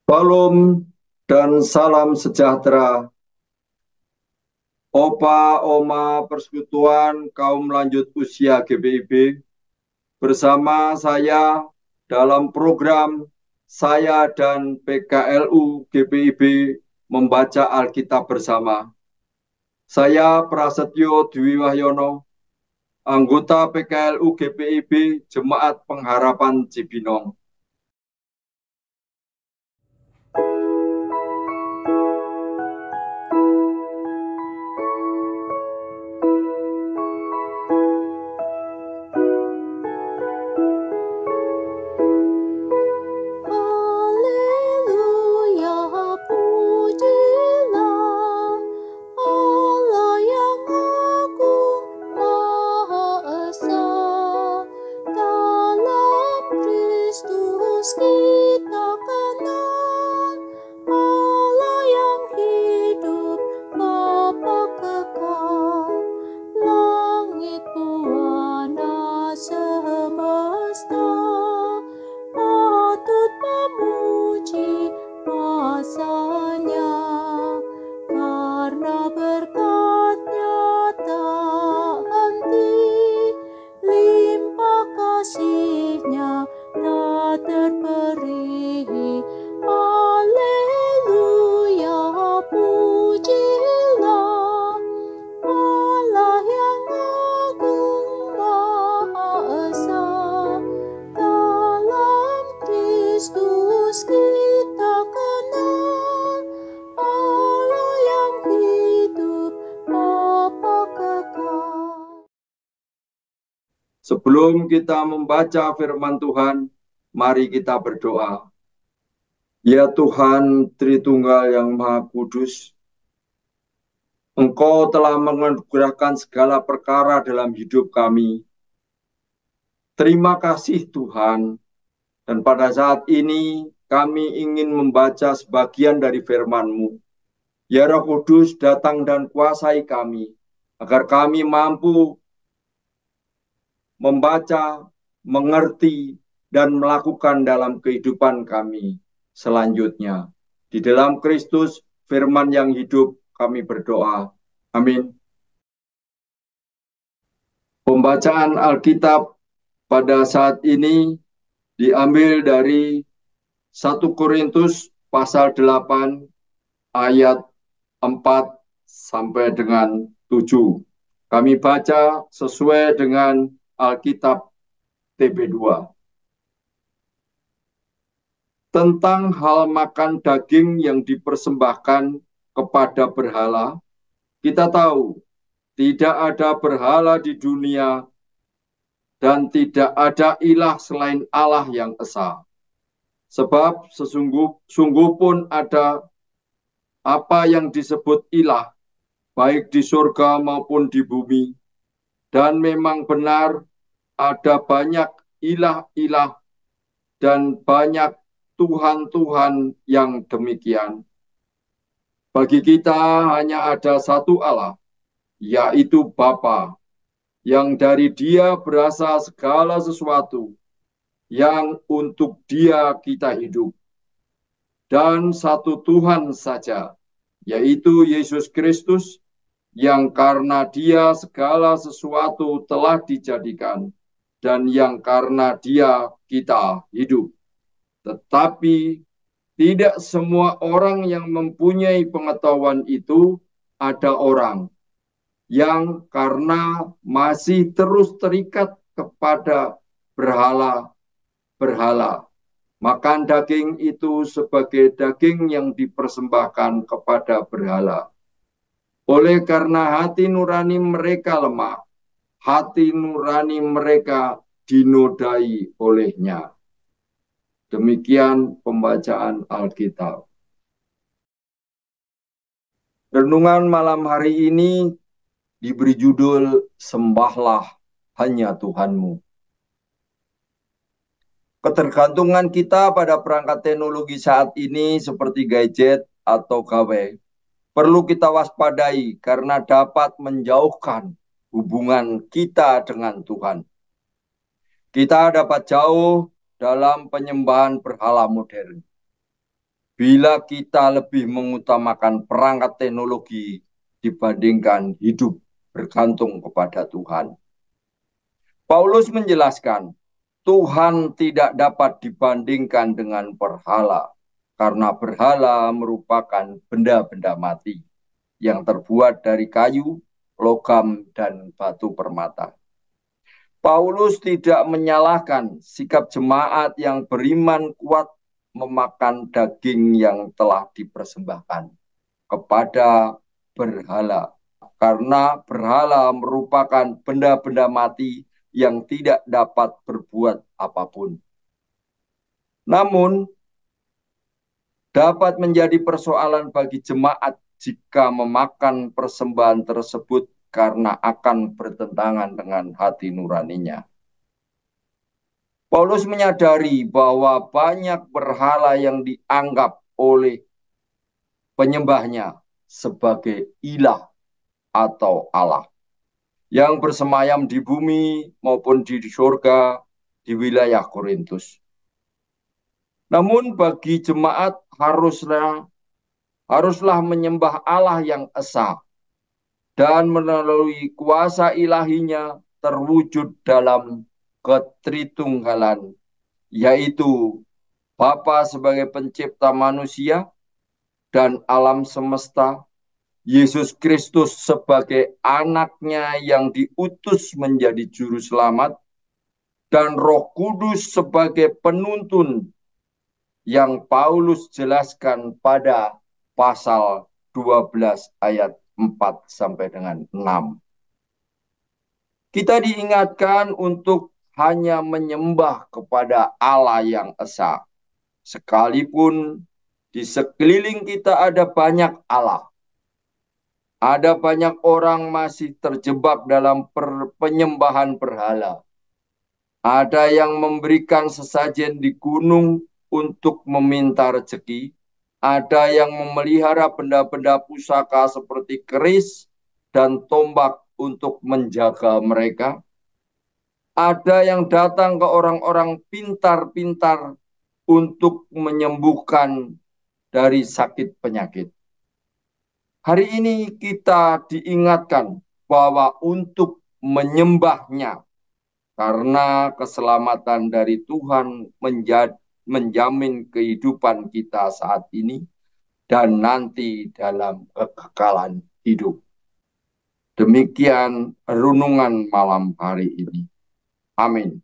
Shalom dan salam sejahtera. Opa, Oma, Persekutuan Kaum Lanjut Usia GPIB bersama saya dalam program saya dan PKLU GPIB membaca Alkitab bersama. Saya Prasetyo Dwi Wahyono, anggota PKLU GPIB Jemaat Pengharapan Cibinong. Haleluya, pujilah Allah yang agung Maha Esa. Dalam Kristus kita kenal Allah yang hidup, Bapa kekal. Langit buana semesta patut memuji masanya, karena berkat-Nya tak henti, limpah kasih-Nya tak terperi. Haleluya, pujilah Allah yang agung Maha Esa. Dalam Kristus kita kenal Allah yang hidup, Bapa kekal. Sebelum kita membaca firman Tuhan, mari kita berdoa. Ya Tuhan Tritunggal yang Maha Kudus, Engkau telah menganugerahkan segala perkara dalam hidup kami. Terima kasih Tuhan, dan pada saat ini kami ingin membaca sebagian dari firman-Mu. Ya Roh Kudus, datang dan kuasai kami, agar kami mampu membaca, mengerti, dan melakukan dalam kehidupan kami selanjutnya. Di dalam Kristus, firman yang hidup, kami berdoa. Amin. Pembacaan Alkitab pada saat ini diambil dari 1 Korintus pasal 8 ayat 4 sampai dengan 7. Kami baca sesuai dengan Alkitab TP2. Tentang hal makan daging yang dipersembahkan kepada berhala, kita tahu tidak ada berhala di dunia dan tidak ada ilah selain Allah yang esa. Sebab sungguh pun ada apa yang disebut ilah, baik di surga maupun di bumi. Dan memang benar ada banyak ilah-ilah dan banyak Tuhan-Tuhan yang demikian. Bagi kita hanya ada satu Allah, yaitu Bapa, yang dari Dia berasal segala sesuatu, yang untuk Dia kita hidup. Dan satu Tuhan saja, yaitu Yesus Kristus, yang karena Dia segala sesuatu telah dijadikan, dan yang karena Dia kita hidup. Tetapi tidak semua orang yang mempunyai pengetahuan itu. Ada orang yang karena masih terus terikat kepada berhala-berhala, makan daging itu sebagai daging yang dipersembahkan kepada berhala. Oleh karena hati nurani mereka lemah, hati nurani mereka dinodai olehnya. Demikian pembacaan Alkitab. Renungan malam hari ini diberi judul Sembahlah Hanya Tuhanmu. Ketergantungan kita pada perangkat teknologi saat ini seperti gadget atau gawai perlu kita waspadai karena dapat menjauhkan hubungan kita dengan Tuhan. Kita dapat jauh dalam penyembahan berhala modern. bila kita lebih mengutamakan perangkat teknologi dibandingkan hidup bergantung kepada Tuhan. Paulus menjelaskan, Tuhan tidak dapat dibandingkan dengan berhala, karena berhala merupakan benda-benda mati yang terbuat dari kayu, logam, dan batu permata. Paulus tidak menyalahkan sikap jemaat yang beriman kuat memakan daging yang telah dipersembahkan kepada berhala, karena berhala merupakan benda-benda mati yang tidak dapat berbuat apapun. Namun, dapat menjadi persoalan bagi jemaat jika memakan persembahan tersebut karena akan bertentangan dengan hati nuraninya. Paulus menyadari bahwa banyak berhala yang dianggap oleh penyembahnya sebagai ilah atau Allah yang bersemayam di bumi maupun di surga di wilayah Korintus. Namun bagi jemaat haruslah menyembah Allah yang esa dan melalui kuasa ilahinya terwujud dalam ketritunggalan, yaitu Bapa sebagai pencipta manusia dan alam semesta, Yesus Kristus sebagai anaknya yang diutus menjadi juru selamat, dan Roh Kudus sebagai penuntun yang Paulus jelaskan pada pasal 12 ayat 4 sampai dengan 6. Kita diingatkan untuk hanya menyembah kepada Allah yang esa. Sekalipun di sekeliling kita ada banyak Allah. Ada banyak orang masih terjebak dalam penyembahan berhala. Ada yang memberikan sesajen di gunung untuk meminta rezeki. Ada yang memelihara benda-benda pusaka seperti keris dan tombak untuk menjaga mereka. Ada yang datang ke orang-orang pintar-pintar untuk menyembuhkan dari sakit penyakit. Hari ini kita diingatkan bahwa untuk menyembahnya, karena keselamatan dari Tuhan menjamin kehidupan kita saat ini dan nanti dalam kekekalan hidup. Demikian renungan malam hari ini. Amin.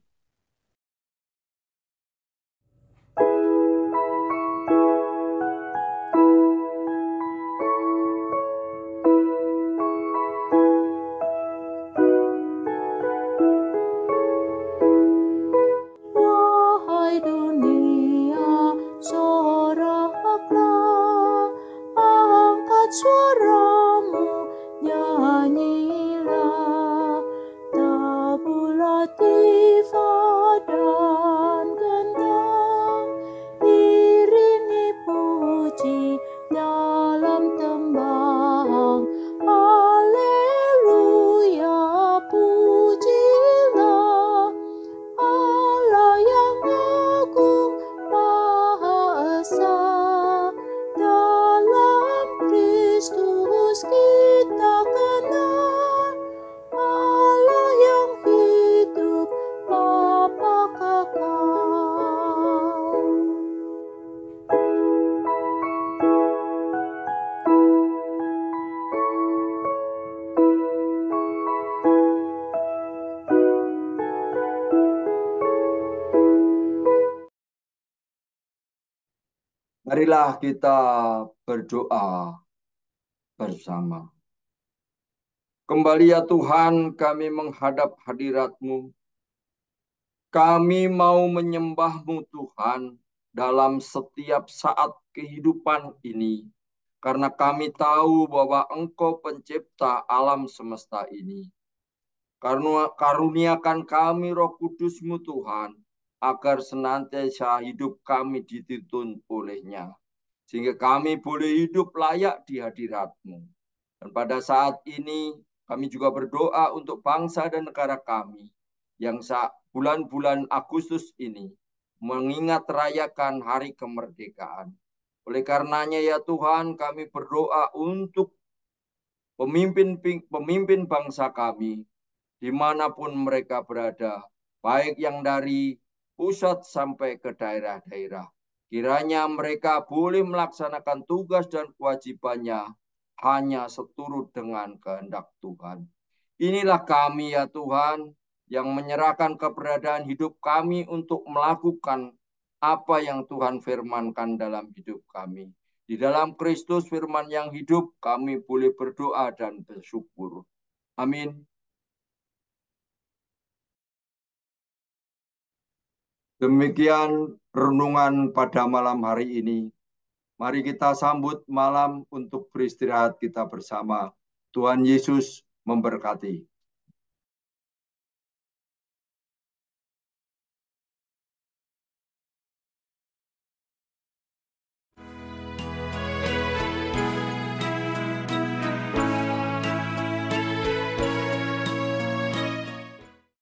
Wahai dunia, soraklah, angkat suaramu, nyanyilah, tabulah tifa dan gendang, iringi puji dalam tembang, haleluya, pujilah Allah yang agung maha esa, dalam Kristus kita kenal, Allah yang hidup Bapa kekal. Marilah kita berdoa bersama. Kembali ya Tuhan, kami menghadap hadirat-Mu. Kami mau menyembah-Mu Tuhan dalam setiap saat kehidupan ini. Karena kami tahu bahwa Engkau pencipta alam semesta ini. Karuniakan kami Roh Kudus-Mu Tuhan, agar senantiasa hidup kami dituntun oleh-Nya. Sehingga kami boleh hidup layak di hadirat-Mu. Dan pada saat ini kami juga berdoa untuk bangsa dan negara kami yang bulan-bulan Agustus ini mengingat rayakan hari kemerdekaan. Oleh karenanya ya Tuhan, kami berdoa untuk pemimpin bangsa kami, dimanapun mereka berada, baik yang dari pusat sampai ke daerah-daerah. Kiranya mereka boleh melaksanakan tugas dan kewajibannya hanya seturut dengan kehendak Tuhan. Inilah kami ya Tuhan, yang menyerahkan keberadaan hidup kami untuk melakukan apa yang Tuhan firmankan dalam hidup kami. Di dalam Kristus firman yang hidup, kami boleh berdoa dan bersyukur. Amin. Demikian renungan pada malam hari ini. Mari kita sambut malam untuk beristirahat kita bersama. Tuhan Yesus memberkati.